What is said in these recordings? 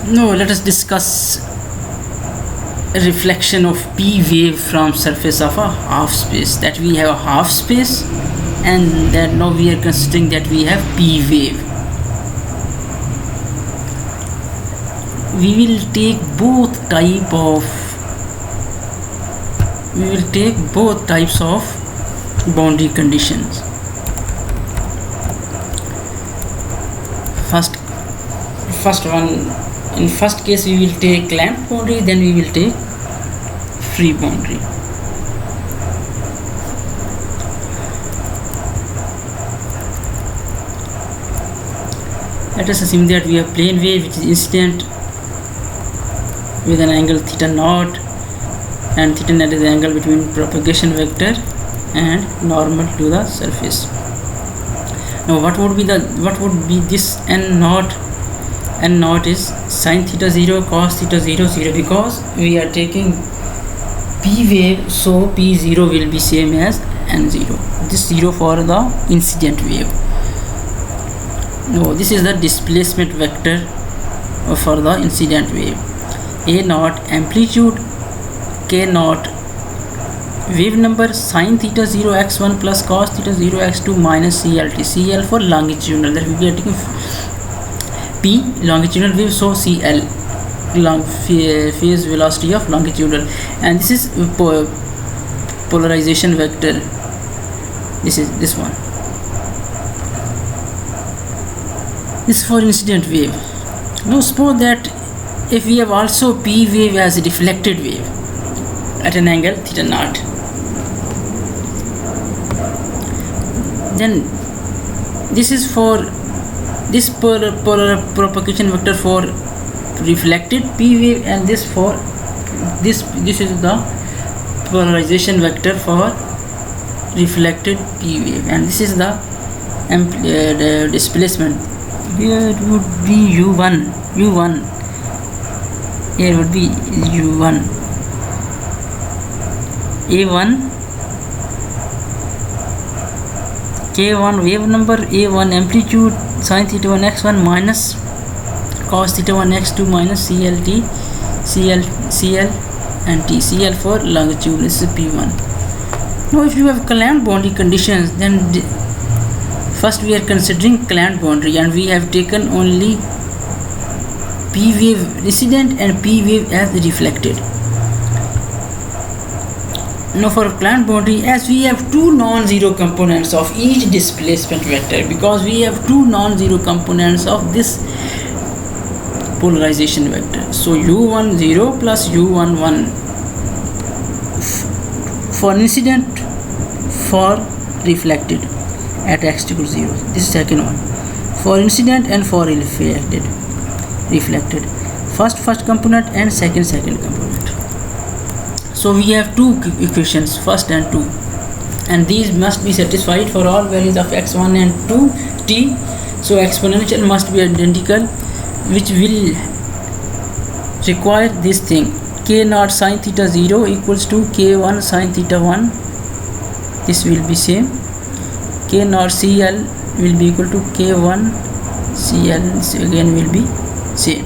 Now let us discuss a reflection of P wave from surface of a half space. That we have a half space, and that now we are considering that we have P wave. We will take both types of boundary conditions. First one, in first case we will take clamped boundary, then we will take free boundary. Let us assume that we have plane wave which is incident with an angle theta naught, and theta naught is the angle between propagation vector and normal to the surface. Now what would be this n naught? N naught is sin theta 0 cos theta 0 0, because we are taking P wave, so P0 will be same as n0. This 0 for the incident wave. Now this is the displacement vector for the incident wave. A naught amplitude, k naught wave number, sin theta 0 x1 plus cos theta 0 x2 minus CLT. CL for longitudinal, that we are taking P longitudinal wave, so CL phase velocity of longitudinal, and this is polarization vector. This is this one. This is for incident wave. Now suppose that if we have also P wave as a reflected wave at an angle theta naught, then this is for this polar propagation vector for reflected P wave, and this for this is the polarization vector for reflected P wave, and this is the displacement. Here it would be u1. Here would be u1. A1 k1 wave number, A1 amplitude, sin theta 1 x1 minus cos theta 1 x2 minus CLT, CL and T. CL for longitude. This is P1. Now if you have clamped boundary conditions, then first we are considering clamped boundary, and we have taken only P wave incident and P wave as reflected. Now for clamped boundary, as we have two non-zero components of each displacement vector, because we have two non-zero components of this polarization vector, so u1 0 plus u1 1 for incident, for reflected at x equals 0. This is second one for incident and for reflected. First component and second component. So we have two equations, first and 2, and these must be satisfied for all values of x1 and 2 t. So exponential must be identical, which will require this thing: k naught sin theta 0 equals to k1 sin theta 1. This will be same. K naught CL will be equal to k1 CL. This again will be same.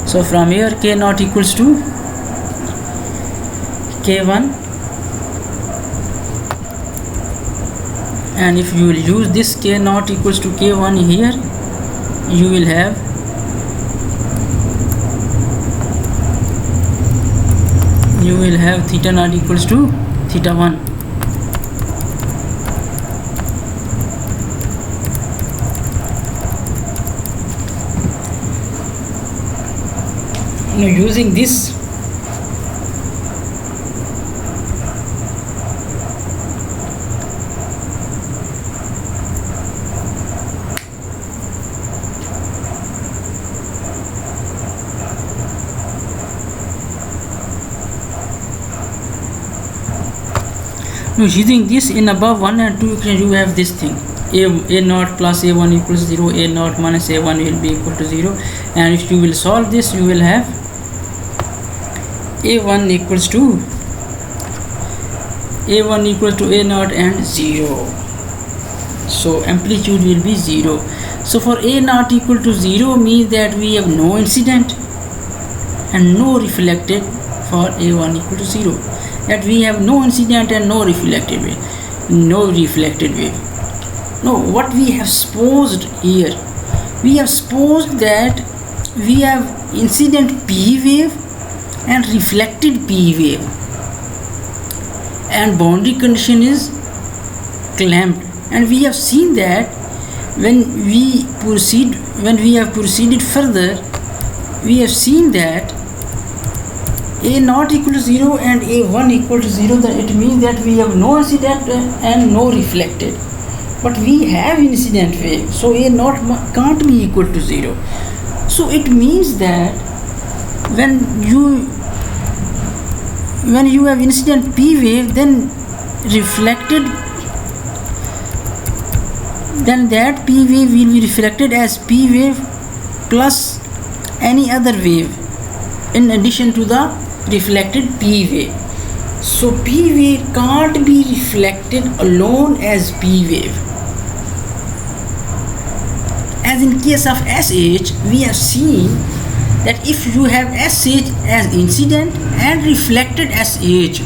So from here k naught equals to k1, and if you will use this k naught equals to k1 here, you will have theta naught equals to theta 1. Now using this, in above 1 and 2 equation, you have this thing: a naught plus a1 equals 0, a naught minus a1 will be equal to 0, and if you will solve this, you will have a1 equals to a naught and 0. So amplitude will be 0. So for a naught equal to 0 means that we have no incident, and no reflected for A1 equal to 0. That we have no incident and no reflected wave. No reflected wave. No, what we have supposed here, we have supposed that we have incident P wave and reflected P wave, and boundary condition is clamped, and we have seen that when we have proceeded further, we have seen that A not equal to 0 and A1 equal to 0, that it means that we have no incident and no reflected, but we have incident wave, so A not can't be equal to 0. So it means that when you have incident P wave, then that P wave will be reflected as P wave plus any other wave in addition to the reflected P wave. So P wave can't be reflected alone as P wave. As in case of SH, we have seen that if you have SH as incident and reflected SH,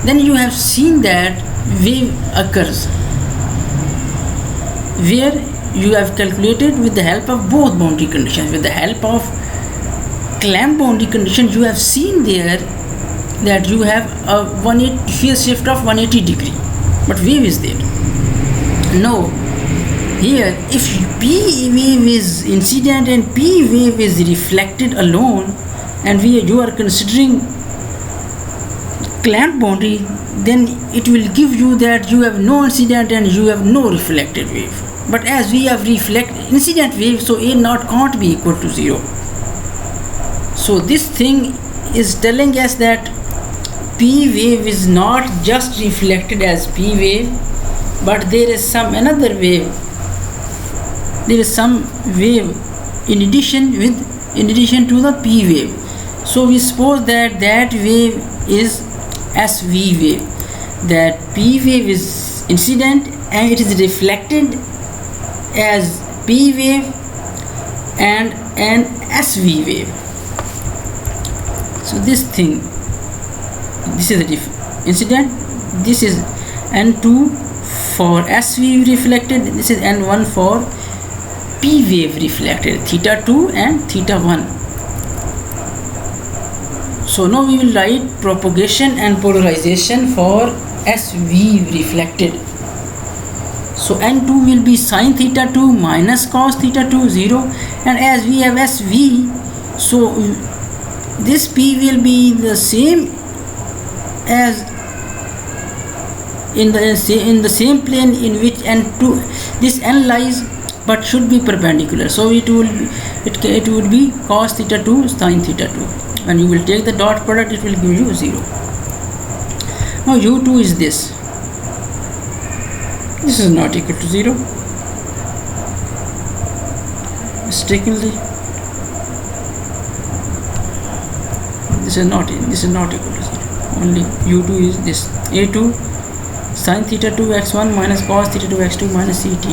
then you have seen that wave occurs, where you have calculated with the help of both boundary conditions. With the help of clamp boundary condition, you have seen there that you have a phase shift of 180 degree, but wave is there. No, here if P wave is incident and P wave is reflected alone, and you are considering clamp boundary, then it will give you that you have no incident and you have no reflected wave. But as we have incident wave, so A naught can't be equal to 0. So this thing is telling us that P wave is not just reflected as P wave, but there is some another wave. There is some wave in addition to the P wave. So we suppose that wave is SV wave. That P wave is incident and it is reflected as P wave and an SV wave. So this thing, this is the incident, this is N2 for SV reflected, this is N1 for P wave reflected, theta 2 and theta 1. So now we will write propagation and polarization for SV reflected. So N2 will be sin theta 2 minus cos theta 2, 0, and as we have SV, so this P will be the same as in the same plane in which N2 this N lies, but should be perpendicular. So it would be cos theta 2 sin theta 2. When you will take the dot product, it will give you 0. Now U2 is this. This is not equal to 0. Mistakenly, this is not equal to 0. Only U2 is this. A2 sin theta 2 x1 minus cos theta 2 x2 minus CT.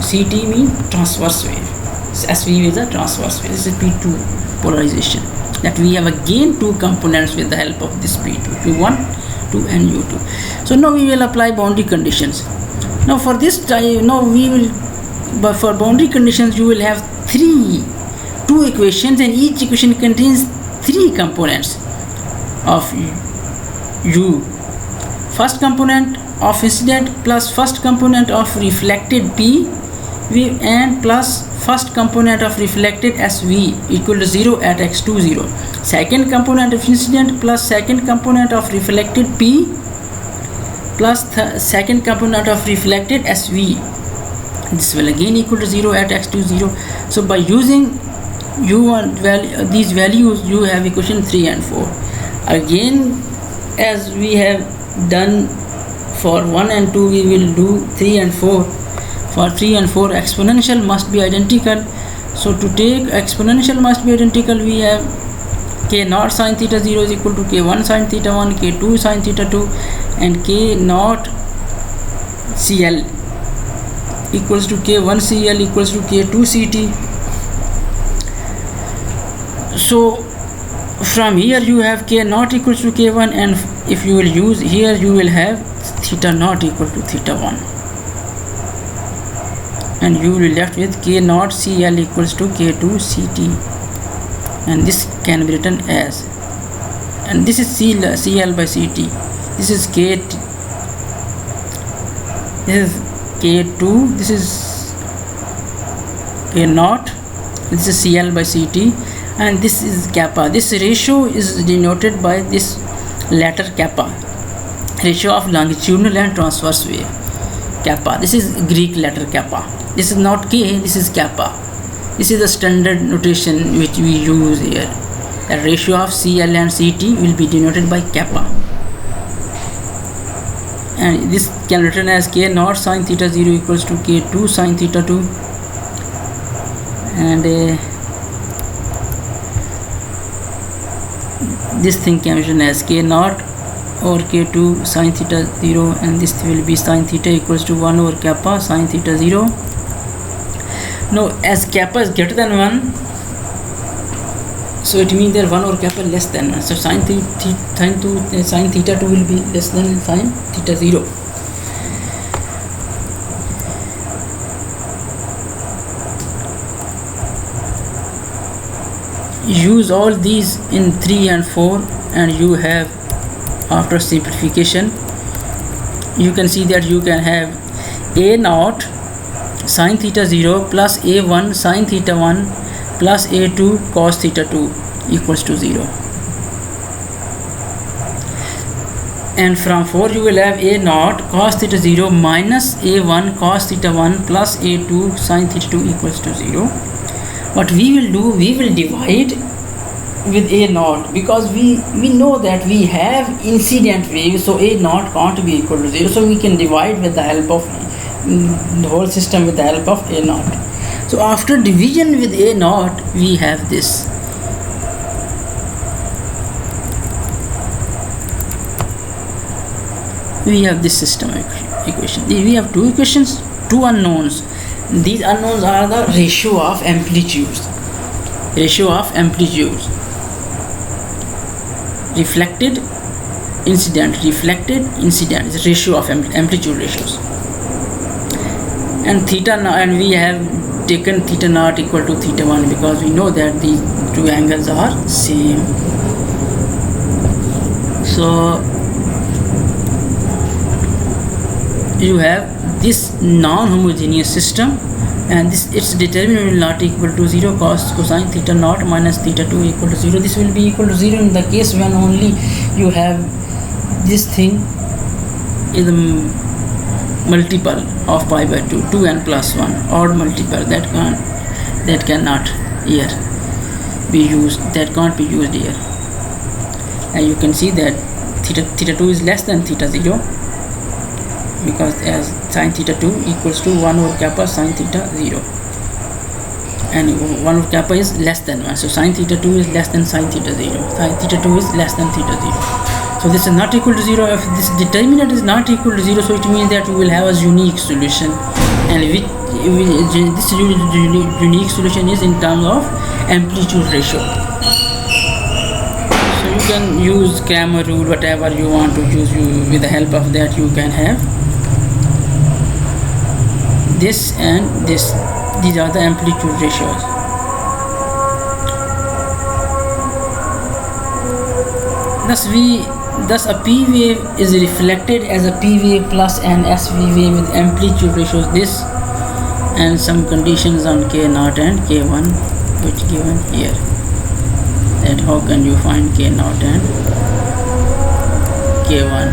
CT means transverse wave. SV is a transverse wave. This is P2 polarization. That we have again two components with the help of this P2, U1, 2 and U2. So now we will apply boundary conditions. Now for this time, but for boundary conditions you will have two equations, and each equation contains three components of U. First component of incident plus first component of reflected P wave and plus first component of reflected SV equal to 0 at x2, 0. Second component of incident plus second component of reflected P plus second component of reflected SV. This will again equal to 0 at x2, 0. So by using these values, you have equation 3 and 4. Again, as we have done for 1 and 2, we will do 3 and 4. For 3 and 4, exponential must be identical. So to take exponential must be identical, we have k naught sin theta 0 is equal to k1 sin theta 1, k2 sin theta 2, and k naught CL equals to k1 CL equals to k2 CT. So from here you have k naught equals to k1, and if you will use here you will have theta naught equal to theta 1, and you will be left with k naught cl equals to k2 ct, and this can be written as, and this is cl by ct, this is k, this is k2, this is k naught, this is cl by ct, and this is kappa. This ratio is denoted by this letter kappa, ratio of longitudinal and transverse wave, kappa. This is Greek letter kappa. This is not k, this is kappa. This is the standard notation which we use here. The ratio of cl and ct will be denoted by kappa, and this can be written as k naught sine theta 0 equals to k2 sine theta 2, and this thing can be written as k naught over k2 sine theta 0, and this will be sine theta equals to 1 over kappa sine theta 0. Now as kappa is greater than 1, so it means that 1 over kappa less than 1, so sine theta 2 will be less than sine theta 0. Use all these in 3 and 4, and you have, after simplification, you can see that you can have a naught sine theta 0 plus a1 sine theta 1 plus a2 cos theta 2 equals to 0, and from 4 you will have a naught cos theta 0 minus a1 cos theta 1 plus a2 sine theta 2 equals to 0. What we will do, we will divide with a naught, because we know that we have incident wave, so a naught can't be equal to 0, so we can divide with the help of the whole system with the help of a naught. So after division with a naught we have this. We have this system equation. We have two equations, two unknowns. These unknowns are the ratio of amplitudes, reflected incident is ratio of amplitude ratios, and theta, and we have taken theta naught equal to theta 1 because we know that these two angles are same. So you have this non-homogeneous system, and this its determinant will not equal to 0, cosine theta naught minus theta 2 equal to 0. This will be equal to 0 in the case when only you have this thing is a multiple of pi by 2, 2n plus 1, odd multiple that cannot here be used, that can't be used here, and you can see that theta 2 is less than theta 0, because as sine theta 2 equals to 1 over kappa sine theta 0, and 1 over kappa is less than 1, so sine theta 2 is less than sine theta 0, sine theta 2 is less than theta 0. So this is not equal to 0. If this determinant is not equal to 0, so it means that you will have a unique solution, and this unique solution is in terms of amplitude ratio. So you can use Cramer rule, whatever you want to use, with the help of that you can have this and this. These are the amplitude ratios. Thus a P wave is reflected as a P wave plus an SV wave with amplitude ratios this, and some conditions on K0 and K1 which given here. That how can you find K0 and K1?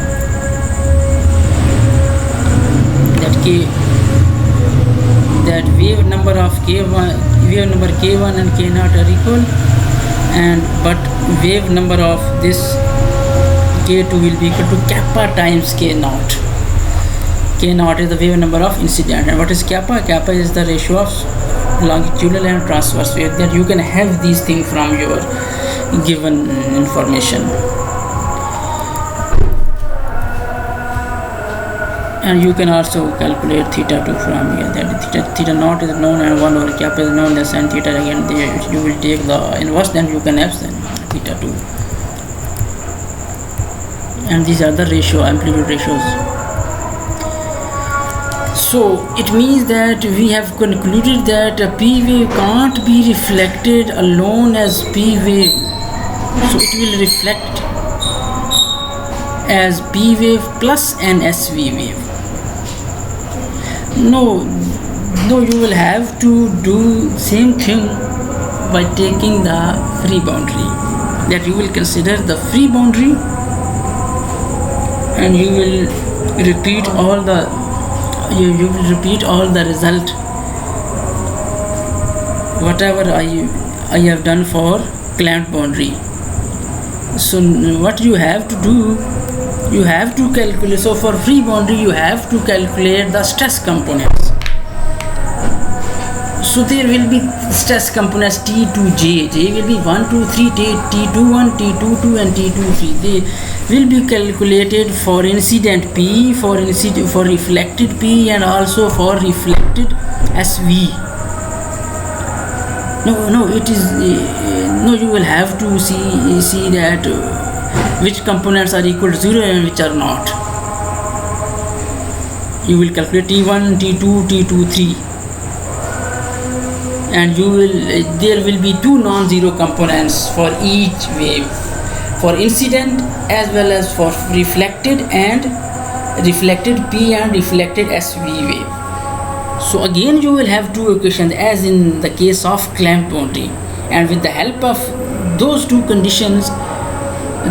That wave number of K1 and K0 are equal, and but wave number of this K2 will be equal to kappa times K0. K0 is the wave number of incident, and what is kappa? Kappa is the ratio of longitudinal and transverse wave. That you can have these things from your given information, and you can also calculate theta 2 from here. That theta naught is known and 1 over kappa is known as, and theta again you will take the inverse, then you can have theta 2, and these are the amplitude ratios. So it means that we have concluded that a P wave can't be reflected alone as P wave, so it will reflect as P wave plus an SV wave. No, you will have to do same thing by taking the free boundary, that you will consider the free boundary and you will repeat all the result whatever I have done for clamped boundary. So what you have to do, you have to calculate, so for free boundary you have to calculate the stress components. So there will be stress components T to J. J will be 1, 2, 3, T21, T22 and T23. They will be calculated for incident P, for reflected P, and also for reflected SV. You will have to see that which components are equal to 0 and which are not. You will calculate T1, T2, T23. And there will be two non-zero components for each wave, for incident as well as for reflected P and reflected SV wave. So again you will have two equations as in the case of clamped boundary, and with the help of those two conditions,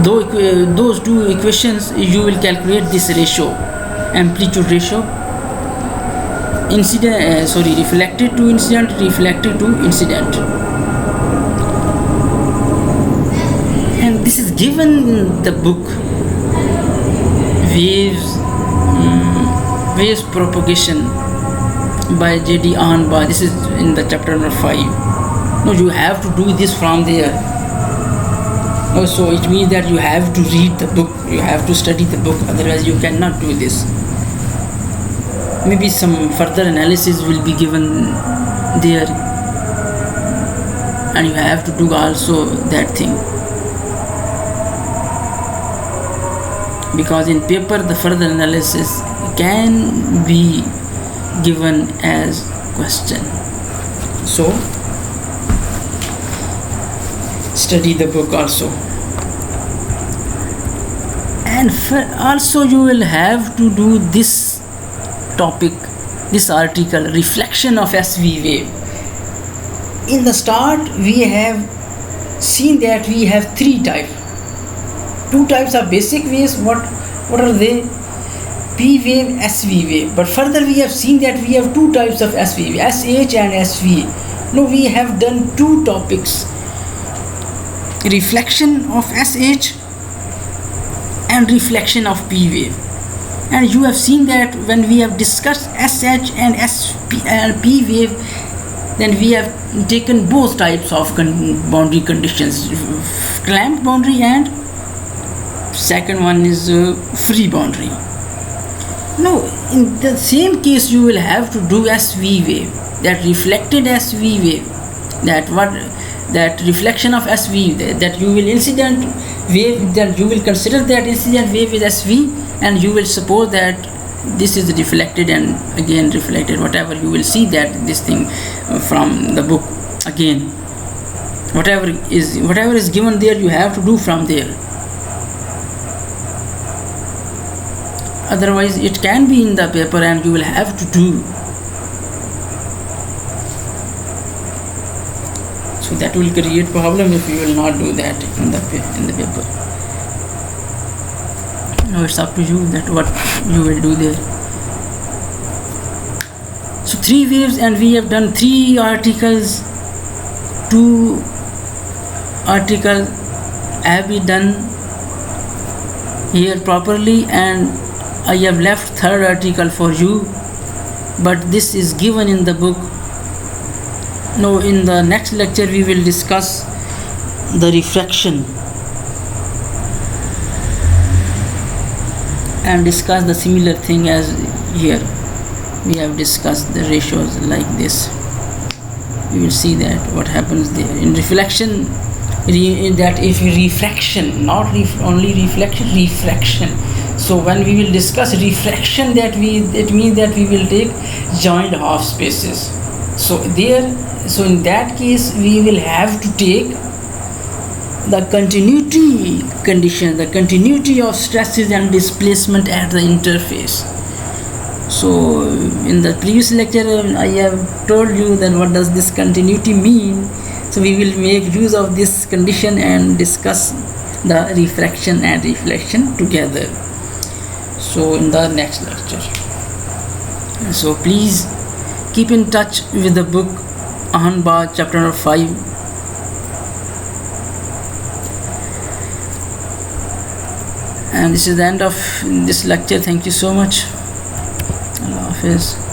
those two equations, you will calculate this ratio, amplitude ratio, reflected to incident, reflected to incident, and this is given in the book waves propagation by J.D. Anba. This is in the chapter number 5. No, you have to do this from there. No, so it means that you have to read the book, you have to study the book, otherwise you cannot do this. Maybe some further analysis will be given there, and you have to do also that thing, because in paper the further analysis can be given as question. So study the book also, and also you will have to do this topic, this article, reflection of SV wave. In the start we have seen that we have three types. Two types of basic waves. What are they? P wave, SV wave. But further we have seen that we have two types of SV wave, SH and SV. Now we have done two topics, reflection of SH and reflection of P wave. And you have seen that when we have discussed SH and P wave, then we have taken both types of boundary conditions, clamped boundary and second one is free boundary. Now in the same case you will have to do SV wave, that reflected SV wave, that reflection of SV, that you will incident wave, that you will consider that incident wave is SV, and you will suppose that this is reflected and again reflected, whatever you will see that this thing from the book. Again whatever is given there you have to do from there, otherwise it can be in the paper and you will have to do. So that will create problem if you will not do that in the paper. Now it's up to you that what you will do there. So three waves, and we have done 3 articles. 2 articles have been done here properly, and I have left 3rd article for you, but this is given in the book. Now in the next lecture we will discuss the refraction and discuss the similar thing as here. We have discussed the ratios like this. You will see that what happens there. In reflection that if refraction, not only reflection, refraction. So when we will discuss refraction, it means that we will take joint half spaces. So in that case we will have to take the continuity condition, the continuity of stresses and displacement at the interface. So in the previous lecture I have told you that what does this continuity mean. So we will make use of this condition and discuss the refraction and reflection together. So in the next lecture. So please keep in touch with the book Ahanbad chapter number 5. And this is the end of this lecture. Thank you so much. Allah Hafiz.